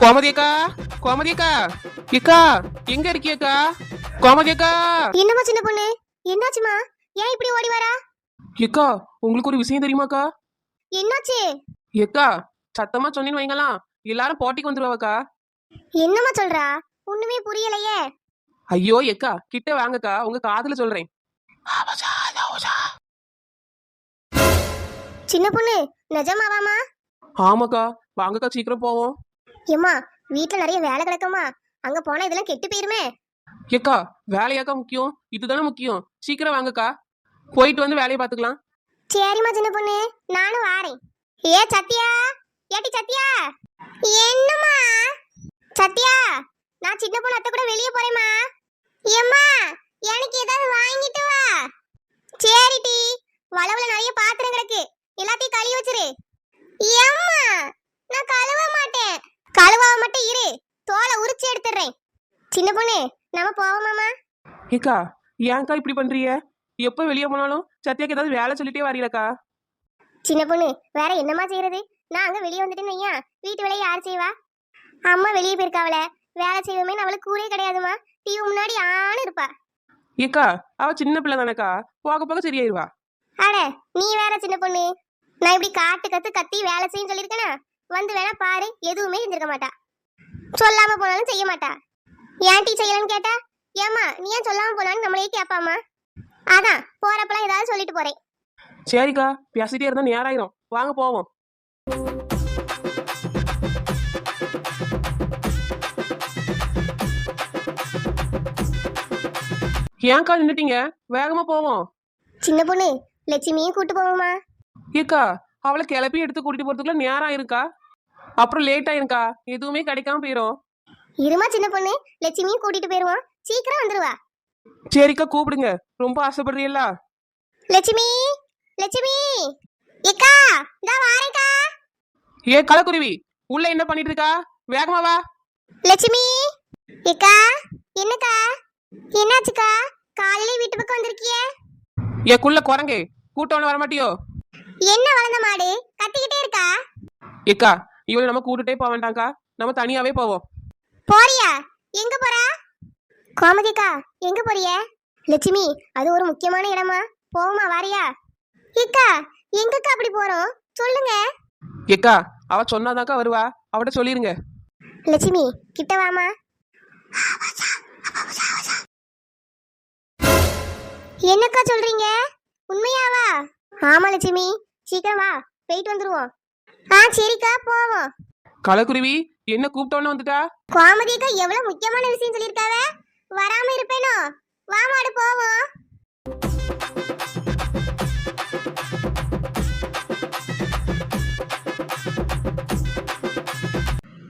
கோமதி அக்கா, கோமதி அக்கா, அக்கா எங்க இருக்கியக்கா? கோமதி அக்கா. என்னமா சின்ன பொண்ணு, என்னாச்சுமா? ஏன் இப்படி ஓடி வரா? அக்கா உங்களுக்கு ஒரு விஷயம் தெரியுமாக்கா? என்னாச்சு? அக்கா சத்தமா சொன்னீன்னு வைங்களாம், எல்லாரும் போட்டிக்கு வந்துருவாக்கா. என்னமா சொல்றா? ஒண்ணுமே புரியலையே. ஐயோ அக்கா கிட்ட வாங்கக்கா, உங்க காதுல சொல்றேன். சின்ன பொண்ணு, நிஜமாவாமா? ஆமாக்கா, வாங்கக்கா சீக்கிரம் போவோம். ஏம்மா, வீட்டுல நிறைய வேலை கிடக்குமா, அங்க போனா இதெல்லாம் கெட்டு போயிருமே. அக்கா வேலையாக்கா முக்கியம், இதுதானே முக்கியம். சீக்கிரம் வாங்கக்கா, போயிட்டு வந்து வேலையை பாத்துக்கலாம். சரிம்மா சின்ன பொண்ணு, நானும் வாரேன். ஏ சத்யா, ஏட்டி சத்யா. என்னம்மா? சத்யா, நான் சின்ன பொண்ணு அத்தை கூட வெளியே போறேம்மா. ஏம்மா, எனக்கு ஏதாவது வாங்கிட்டு வா. சரிடி, வளவுல நிறைய பாத்திரம் கிடக்கு, எல்லாத்தையும் கழுவி வச்சிரு. ஏம்மா, நான் கழுவ மாட்டேன். கழுவாம மட்டும் இரு, தோலை உரிச்சு எடுத்துறேன். சின்ன பொண்ணு, நம்ம போவோமாமா? ஏக்கா ஏன்க்கா இப்படி பண்றீங்க? எப்போ வெளியே போனாலும் சத்யாக்கு ஏதாவது வேலை சொல்லிட்டே வரீங்களக்கா? சின்ன பொண்ணு, வேற என்னமா செய்யறது? நான் அங்க வெளியே வந்துட்டேன்னு வையா, வீட்டு வேலையை யார் செய்வா? அம்மா வெளியே போயிருக்காவல, வேலை செய்வோமே அவளுக்கு கூரே கிடையாதுமா. டிவி முன்னாடி ஆணு இருப்பா. ஏக்கா அவ சின்ன பிள்ளை தானக்கா, போக போக சரியாயிருவா. அட நீ வேற சின்ன பொண்ணு, நான் இப்படி காட்டு கத்து கத்தி வேலை செய்யும் சொல்லியிருக்கேனா? வந்து வேணா பாரு, எதுவுமே செஞ்சிருக்க மாட்டா. சொல்லாம போனாலும் செய்ய மாட்டா. ஏன் டீ செய்யலன்னு கேட்டா, ஏமா நீ ஏன் சொல்லாம போனான்னு நம்மளே கேட்பாமா. அதான் போறப்பெல்லாம் ஏதாவது சொல்லிட்டு போறேன். சரிக்கா, பேசிட்டே இருந்தா நேராயிரும், வாங்க போவோம். ஏன்க்கா நின்னுட்டீங்க? வேகமா போவோம். சின்ன பொண்ணு, லட்சுமியும் கூட்டு போவோமா? ஏக்கா அவளை கிளப்பி எடுத்து கூட்டிட்டு போறதுக்குள்ள நேரம் ஆயிருக்கா, அப்புறம் லேட் ஆயிருக்கா, எதுவுமே கிடைக்காம போயிரும். இருமா சின்ன பொண்ணு, லட்சுமியும் கூட்டிட்டு போயிருவோம், சீக்கிரம் வந்துருவா. சரிக்கா கூப்பிடுங்க, ரொம்ப ஆசைப்படுறீங்களா? லட்சுமி, லட்சுமி, ஏக்கா இதா வாரேக்கா. ஏ கலக்குருவி, உள்ள என்ன பண்ணிட்டு இருக்கா? வேகமா வா. லட்சுமி, ஏக்கா என்னக்கா? என்னாச்சுக்கா? காலையில வீட்டு பக்கம் வந்திருக்கியே? ஏ குள்ள குரங்கு, கூட்டவன வரமாட்டியோ? என்ன வளர்ந்த மாடு கத்திக்கிட்டே இருக்கா? ஏக்கா இவளை நம்ம கூட்டுட்டே போக வேண்டாம்க்கா, நம்ம தனியாவே போவோம். போறியா? எங்க போறா? கோமதிக்கா எங்க போறிய? லட்சுமி, அது ஒரு முக்கியமான இடமா, போமா வாரியா? ஏக்கா எங்கக்கா அப்படி போறோம், சொல்லுங்க. ஏக்கா அவ சொன்னாதாக்கா வருவா, அவட்ட சொல்லிருங்க. லட்சுமி கிட்ட வாமா. என்னக்கா சொல்றீங்க, உண்மையாவா? ஆமா லட்சுமி, சீக்கிரம் வா, போயிட்டு வந்துருவோம். சரிக்கா போவோம். கலக்குருவி என்ன கூப்பிட்டோன்னு வந்துட்டா? கோமதிக்கா எவ்வளவு முக்கியமான விஷயம் சொல்லிருக்காவ, வராம இருப்பேனோ? வா மாடு போவோம்.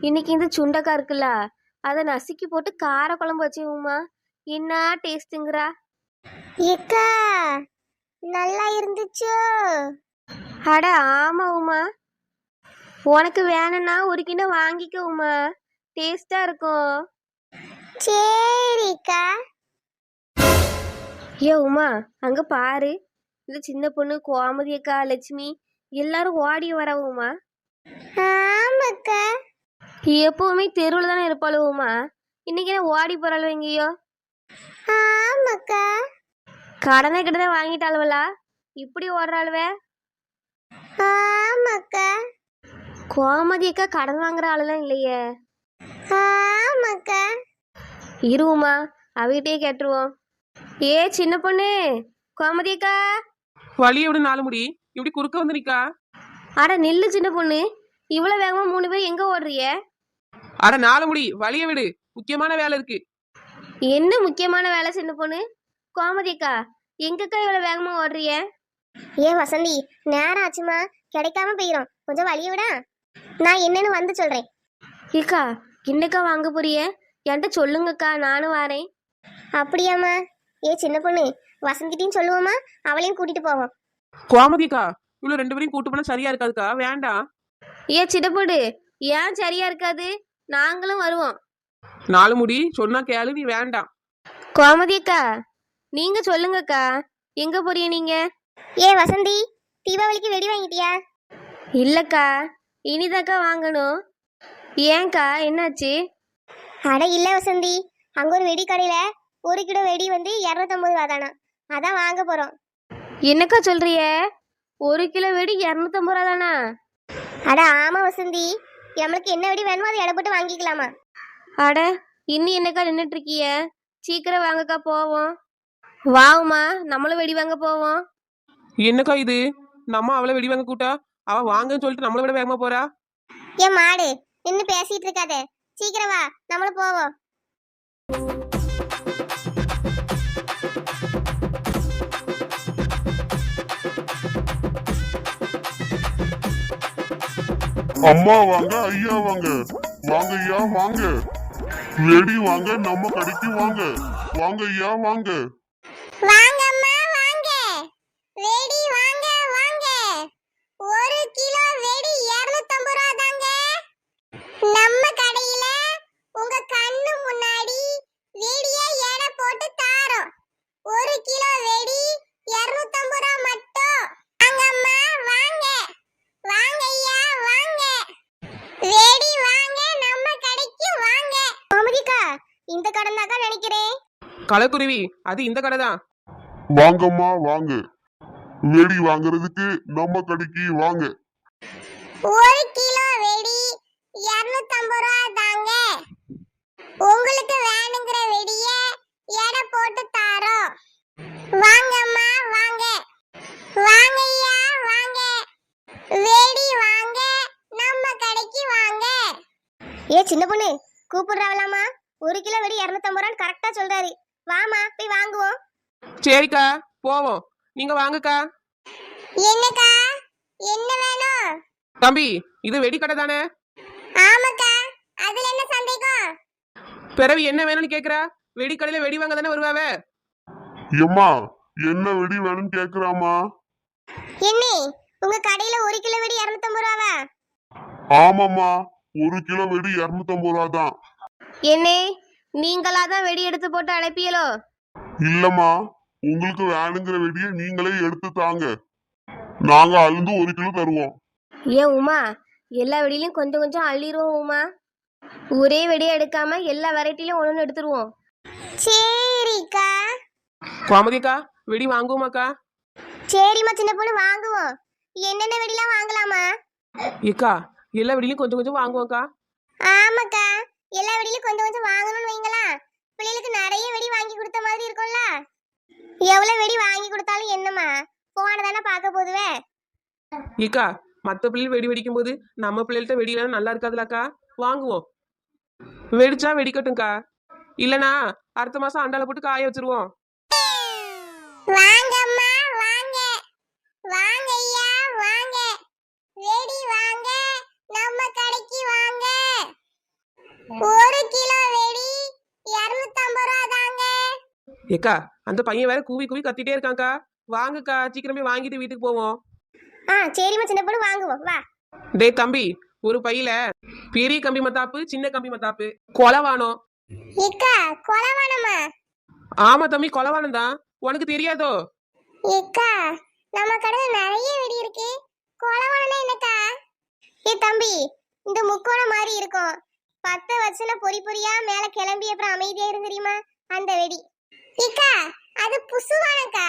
இன்னைக்கு இந்த சுண்டக்காய் இருக்குல்ல, அதை நசுக்கி போட்டு கார குழம்பு வச்சுமா, என்ன டேஸ்ட்டுங்கிறா. ஏக்கா நல்லா இருந்துச்சோ? அட ஆமா உமா, உனக்கு வேணும்னா ஒரு கிண்ண வாங்கிக்க உமா, டேஸ்டா இருக்கும். சரிக்கா. ஏ உமா, அங்க பாரு, இந்த சின்ன பொண்ணு கோமதி அக்கா லட்சுமி எல்லாரும் ஓடி வர உமா. ஆமாக்கா. எப்பவுமே தெருவில் தானே இருப்பாளு உமா, இன்னைக்கு என்ன ஓடி போறாளோ எங்கேயோ? ஆமாக்கா. கடனை கிட்ட வாங்கிட்டாளுவலா, இப்படி ஓடுறாளுவே? ஆமாக்கா. கோமதி அக்கா கடன் வாங்குற ஆளுலாம் இல்லையே. ஆமாக்கா. இருவுமா, அவகிட்டே கேட்டுருவோம். ஏ சின்ன பொண்ணு, கோமதி அக்கா. வழியை விட 4 முடி, இப்படி குறுக்க வந்து நிக்கா. அட நில்லு சின்ன பொண்ணு, இவ்வளவு வேகமா 3 பேர் எங்க ஓடுறிய? அட 4 முடி, வழியை விடு, முக்கியமான வேலை இருக்கு. என்ன முக்கியமான வேலை சின்ன பொண்ணு? கோமதி அக்கா எங்கக்கா இவ்வளவு வேகமா ஓடுறிய? ஏன் வசந்தி, நேரம் ஆச்சுமா, கிடைக்காம போயிரும், கொஞ்சம் வழிய விடா, நான் என்னன்னு வந்து சொல்றேன். ஏக்கா என்னக்கா வாங்க போறிய? என்கிட்ட சொல்லுங்கக்கா, நானும் வரேன். அப்படியாம்மா? ஏ சின்ன பொண்ணு, வசந்திட்டையும் சொல்லுவோமா, அவளையும் கூட்டிட்டு போவோம். கோமதிக்கா இவ்வளவு 2 பேரையும் கூட்டு போனா சரியா இருக்காதுக்கா, வேண்டாம். ஏ சின்ன பொண்ணு, ஏன் சரியா இருக்காது? நாங்களும் வருவோம். 4 முடி சொன்னா கேளு, நீ வேண்டாம். கோமதி அக்கா நீங்க சொல்லுங்கக்கா, எங்க போறிய நீங்க? ஏ வசந்தி, தீபாவளிக்கு வெடி வாங்கிட்டியா? இல்லக்கா, இனிதாக்கா வாங்கணும். ஏன்க்கா என்னாச்சு? அட இல்ல வசந்தி, அங்க ஒரு வெடி கடையில 1 கிலோ வெடி வந்து 250 ரூபா தானா. அதான் வாங்க போறோம். என்னக்கா சொல்றிய? 1 கிலோ வெடி 250 ரூபா தானா? அட ஆமா வசந்தி, நம்மளுக்கு என்ன வெடி வேணுமோ அதை எடை போட்டு வாங்கிக்கலாமா. அட இன்னும் என்னக்கா நின்றுட்டு இருக்கிய? சீக்கிரம் வாங்கக்கா போவோம். வாவுமா, நம்மளும் வெடி வாங்க போவோம். என்னக்கா இது? நம்ம அவளை வெடி வாங்க கூட்டா, அவ வாங்கன்னு சொல்லிட்டு நம்மளை விட வேகமா போறா. ஏன் மாடு நின்னு பேசிட்டு இருக்காத, சீக்கிரம் வா, நம்மளும் போவோம். அம்மா வாங்க, ஐயா வாங்க, வாங்க ஐயா வாங்க, வெடி வாங்க, நம்ம கடைக்கு வாங்க, வாங்க ஐயா வாங்க. வாங்க அம்மா வாங்க, வெடி வாங்க வாங்க. 1 கிலோ வெடி 250 ரூபா தாங்க. நம்ம கடையில உங்க கண்ணு முன்னாடி வெடியை எடை போட்டு தாரோம். 1 கிலோ வெடி 250 ரூபா மட்டும். வாங்க அம்மா வாங்க, வாங்க ஐயா வாங்க, வெடி வாங்க, நம்ம கடைக்கு வாங்க. கோமதிக்கா, இந்த கடை தான் நினைக்கிறேன். கலக்குருவி, அது இந்த கடை தான். வாங்கம்மா வாங்க, வெடி வாங்குறதுக்கு நம்ம கடைக்கு வாங்க. 1 கிலோ வெடி 250 ரூபா தாங்க. உங்களுக்கு வேணுங்கிற வெடிய எடை போட்டு தாரோம். வாங்கம்மா வாங்க, வாங்க ஐயா வாங்க, வெடி வாங்க, நம்ம கடைக்கு வாங்க. ஏ சின்ன பொண்ணு, கூப்பிடுறாவலாமா? 1 கிலோ வெடி 250 ரூபான்னு கரெக்டா சொல்றாரு. வாமா போய் வாங்குவோம். சரிக்கா, போவோம். நீங்க வாங்கக்கா. என்னக்கா, என்ன வேணும்? தம்பி, இது வெடி கடை தானே? ஆமாக்கா, அதுல என்ன சந்தேகம்? பிறவி என்ன வேணும்னு கேக்குறா? வெடி கடையில வெடி வாங்க தானே வருவாவே. எம்மா என்ன வெடி வேணும்னு கேக்குறாமா? என்ன, உங்க கடையில 1 கிலோ வெடி 250 ரூபாவா? ஆமாம்மா, 1 கிலோ வெடி 250 ரூபா தான். என்னே, நீங்களா தான் வெடி எடுத்து போட்டு அழைப்பியலோ? இல்லம்மா, உங்களுக்கு வேணுங்கிற வெடியை நீங்களே எடுத்து தாங்க, நாங்க அழுந்து 1 கிலோ தருவோம். ஏன் உமா, எல்லா வெடியிலையும் கொஞ்சம் கொஞ்சம் அள்ளிடுவோம் உமா. ஒரே வெடியை எடுக்காம எல்லா வெரைட்டிலையும் ஒன்று எடுத்துருவோம். சரிக்கா. கோமதிக்கா, வெடி வாங்குவோமாக்கா? சரிம்மா சின்ன பொண்ணு, வாங்குவோம். என்னென்ன வெடிலாம் வாங்கலாமா? ஏக்கா, எல்லா வெடியிலும் கொஞ்சம் கொஞ்சம் வாங்குவோம்க்கா. ஆமாக்கா, எல்லா வெடியிலும் கொஞ்சம் கொஞ்சம் வாங்கணும்னு வைங்களா, பிள்ளைகளுக்கு நிறைய வெடி வாங்கி கொடுத்த மாதிரி இருக்கும்ல. எவ்வளவு வெடி வாங்கி கொடுத்தாலும் என்னம்மா, போன தானே பார்க்க போதுவே. ஏக்கா, மற்ற பிள்ளைகள் வெடி வெடிக்கும் போது நம்ம பிள்ளைகள்ட்ட வெடிலாம் நல்லா இருக்காதுலக்கா. வாங்குவோம். வெடிச்சா வெடிக்கட்டும்க்கா, இல்லனா அடுத்த மாசம் அண்டால போட்டு காய வச்சிருவோம். வாங்கம்மா வாங்க, வாங்க ஐயா வாங்க, வெடி வாங்க, நம்ம கடைக்கு வாங்க. 1 கிலோ வெடி 250 ரூபா தாங்க. ஏக்கா, அந்த பையன் வேற கூவி கூவி கத்திட்டே இருக்காங்க்கா. வாங்கக்கா, சீக்கிரமே வாங்கிட்டு வீட்டுக்கு போவோம். சரிம்மா சின்ன பொண்ணு, வாங்குவோம் வா. டேய் தம்பி, ஒரு பையில பெரிய கம்பி மத்தாப்பு, சின்ன கம்பி மத்தாப்பு, கொலவானம். ஏக்கா, கொலவானமா? ஆமா தம்பி, கொலவானம் தான். உனக்கு தெரியாதோ? ஏக்கா, நம்ம கடையில நிறைய வெடி இருக்கு, கொலவானம்னா என்னக்கா? ஏ தம்பி, இந்த முக்கோணம் மாதிரி இருக்கும், 10 வச்சுல பொறி பொறியா மேல கிளம்பி அப்புறம் அமைதியா இருந்துரியுமா, அந்த வெடி. ஏக்கா, அது புசுவானக்கா.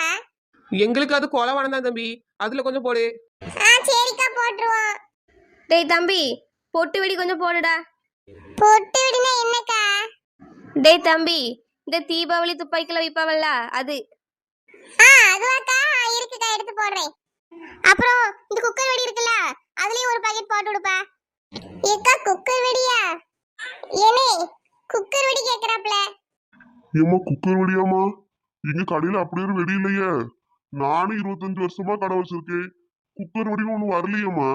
எங்களுக்கு அது கொலவானம் தான் தம்பி, அதுல கொஞ்சம் போடு. சரிக்கா, போட்டுருவோம். டேய் தம்பி, பொட்டு வெடி கொஞ்சம் போடுடா. பொட்டு வெடினா என்னக்கா? டேய் தம்பி, இந்த தீபாவளி துப்பாக்கில வைப்பாவல்ல அது. அதுவாக்கா, இருக்குக்கா, எடுத்து போடுறேன். அப்புறம் இந்த குக்கர் வெடி இருக்குல்ல, அதுலயும் ஒரு பாக்கெட் போட்டு விடுப்பா. ஏக்கா, குக்கர் வெடியா? ஏனே, குக்கர் வெடி கேக்குறாப்ல. ஏம்மா குக்கர் வெடியாமா? எங்க கடையில அப்படி ஒரு வெடி இல்லையே. நானும் 25 வருஷமா கடை வச்சிருக்கேன், குக்கர் வெடின்னு ஒண்ணு வரலையேம்மா.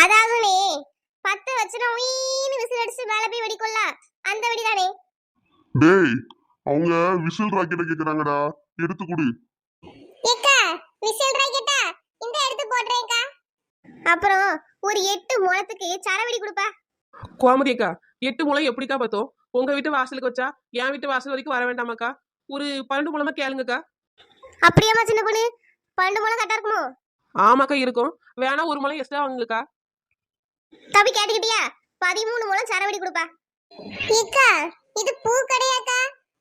அதாவது 10 வச்சுனா உயின்னு விசில் அடிச்சு மேல போய் வெடிக்கும்ல, அந்த வெடி தானே. டேய், அவங்க விசில் ராக்கெட்டை கேக்குறாங்கடா, எடுத்து கொடு. ஏக்கா, விசில் ராக்கெட்டா? இந்த எடுத்து போடுறேன்க்கா. அப்புறம் ஒரு 8 முழத்துக்கு சரவெடி கொடுப்பா. கோமதி அக்கா, 8 முளை எப்படிக்கா பார்த்தோம்? உங்க வீட்டு வாசலுக்கு வச்சா என் வீட்டு வாசல் வரைக்கும் வர வேண்டாமாக்கா? ஒரு 12 முழமா கேளுங்கக்கா. அப்படியாம்மா சின்ன பொண்ணு, 12 முழம் கரெக்டா இருக்குமோ? ஆமாக்கா இருக்கும். வேணா ஒரு முளை எக்ஸ்ட்ரா வாங்குங்கக்கா. தம்பி கேட்டுக்கிட்டியா? 13 முழம் சரவெடி கொடுப்பா. இக்கா இது பூ கடையாக்கா?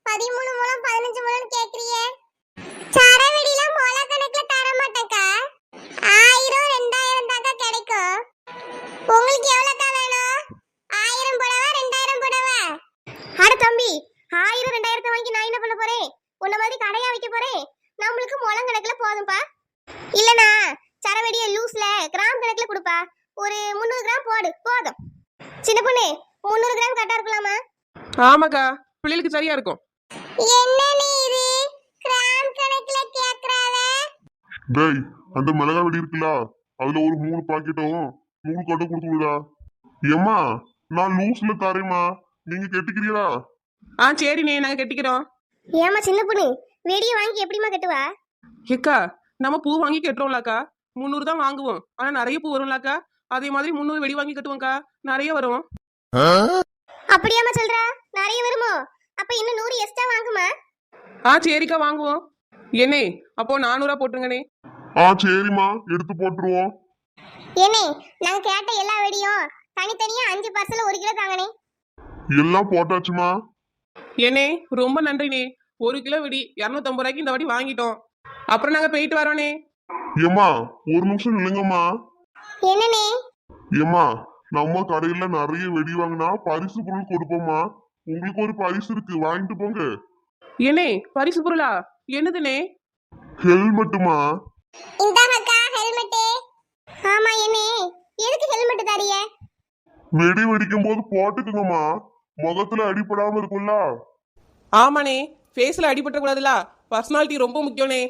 13 முழம் 15 முழம் கேக்குறியே? சரவெடில முள கணக்குல தர மாட்டேக்கா. 1000 2000 தாக்கா கிடைக்கும். உங்களுக்கு எவ்வளவுக்கா வேணும்? 1000 புடவை 2000 புடவை? அட தம்பி, 1000 2000 வாங்கி நான் என்ன பண்ண போறேன்? உன்ன மாதிரி கடையா வைக்க போறேன். நம்மளுக்கு முளம் கணக்குல போதும்பா. இல்லனா சரவெடிய லூஸ்ல கிராம் கணக்குல கொடுப்பா. ஒரு 300 கிராம் போடு போதும். சின்ன பொண்ணு 300 கிராம் கரெக்டா இருக்கலாமா? ஆமாக்கா, பிள்ளைகளுக்கு சரியா இருக்கும். என்ன நீரு கிராம் கணக்குல கேக்குறாவ? டேய், அந்த மிளகா வெடி இருக்குல்ல, அதுல ஒரு 3 பாக்கெட்டும் 100 கட்டும் கொடுத்து விடுடா. ஏம்மா, நான் லூஸ்ல தரேம்மா, நீங்க கெட்டிக்கிறீங்களா? சரிண்ணே, நாங்க கட்டிக்கிறோம். ஏமா சின்ன பொண்ணு வெடிய வாங்கி எப்படிமா கட்டுவா? ஏக்கா, நம்ம பூ வாங்கி கட்டுறோம்லக்கா. 300 தான் வாங்குவோம், ஆனா நிறைய பூ வரும்லக்கா. அதே மாதிரி 300 வெடி வாங்கி கட்டுவோம்க்கா, நிறைய வரும். அப்படியாமா சொல்றா? நிறைய வருமோ? அப்ப இன்னும் 100 எக்ஸ்ட்ரா வாங்குமா? சரிக்கா, வாங்குவோம். என்னே, அப்போ 400 போட்டுருங்கண்ணே. சரிம்மா, எடுத்து போட்டுருவோம். ஏனே நாங்க கேட்ட எல்லா வெடியும் தனித்தனியா 5 பார்சல் 1 கிலோ தாங்கனே. எல்லாம் போட்டாச்சுமா. என்னே, ரொம்ப நன்றிண்ணே. 1 கிலோ வெடி 250 ரூபாய்க்கு இந்த வாட்டி வாங்கிட்டோம். அப்புறம் நாங்க போயிட்டு வரோண்ணே. ஏம்மா, ஒரு நிமிஷம் நில்லுங்கம்மா. என்னனே? ஏம்மா, நம்ம கடையில நிறைய வெடி வாங்கினா பரிசு பொருள் கொடுப்போம்மா. உங்களுக்கு ஒரு பரிசு இருக்கு, வாங்கிட்டு போங்க. என்னே, பரிசு பொருளா? என்னதுண்ணே? ஹெல்மெட்டுமா. இந்தாங்கக்கா ஹெல்மெட். ஆமா என்னே, எதுக்கு ஹெல்மெட் தரியே? வெடி வெடிக்கும் போது போட்டுக்குங்கம்மா, முகத்துல அடிபடாம இருக்கும்ல. ஆமாண்ணே, ஃபேஸ்ல அடிபட்ட கூடாதுல. பர்சனாலிட்டி ரொம்ப முக்கியம்ண்ணே.